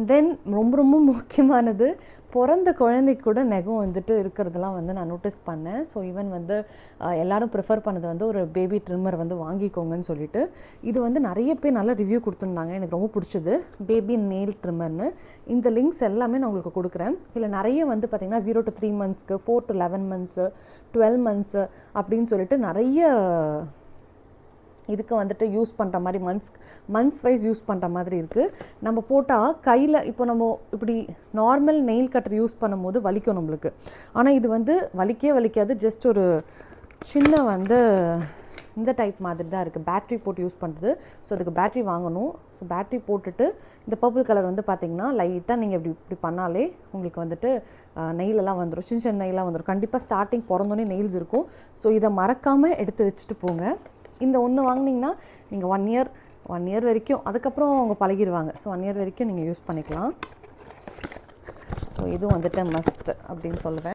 தென் ரொம்ப ரொம்ப முக்கியமானது, பொறந்த குழந்தைக்கு கூட நகம் வந்துட்டு இருக்கிறதெல்லாம் வந்து நான் நோட்டீஸ் பண்ணேன். ஸோ ஈவன் வந்து எல்லாரும் ப்ரிஃபர் பண்ணது வந்து ஒரு பேபி ட்ரிம்மர் வந்து வாங்கிக்கோங்கன்னு சொல்லிட்டு. இது வந்து நிறைய பேர் நல்ல ரிவ்யூ கொடுத்துருந்தாங்க. எனக்கு ரொம்ப பிடிச்சது பேபி நெயில் ட்ரிம்மர்னு. இந்த லிங்க்ஸ் எல்லாமே நான் உங்களுக்கு கொடுக்குறேன். இதில் நிறைய வந்து பார்த்திங்கன்னா 0 to 3 monthsக்கு, 4 to 11 months, 12 months அப்படின்னு சொல்லிட்டு நிறைய இதுக்கு வந்துட்டு யூஸ் பண்ணுற மாதிரி மந்த்ஸ் வைஸ் யூஸ் பண்ணுற மாதிரி இருக்குது. நம்ம போட்டால் கையில் இப்போ நம்ம இப்படி நார்மல் நெயில் கட்டர் யூஸ் பண்ணும்போது வலிக்கும் நம்மளுக்கு. ஆனால் இது வந்து வலிக்காது. ஜஸ்ட் ஒரு சின்ன வந்து இந்த டைப் மாதிரி தான் இருக்குது. பேட்ரி போட்டு யூஸ் பண்ணுறது. ஸோ அதுக்கு பேட்ரி வாங்கணும். ஸோ பேட்ரி போட்டுட்டு இந்த பர்பிள் கலர் வந்து பார்த்திங்கன்னா லைட்டாக நீங்கள் இப்படி பண்ணாலே உங்களுக்கு வந்துட்டு நெயிலெல்லாம் வந்துடும். சின்ன நெயிலாக வந்துடும். கண்டிப்பாக ஸ்டார்டிங் பிறந்தோன்னே நெயில்ஸ் இருக்கும். ஸோ இதை மறக்காமல் எடுத்து வச்சுட்டு போங்க. இந்த ஒன்று வாங்கினீங்கன்னா நீங்கள் 1 year வரைக்கும், அதுக்கப்புறம் அவங்க பழகிடுவாங்க. ஸோ 1 year வரைக்கும் நீங்கள் யூஸ் பண்ணிக்கலாம். ஸோ இதுவும் வந்துட்டு மஸ்ட் அப்படின்னு சொல்லுவேன்.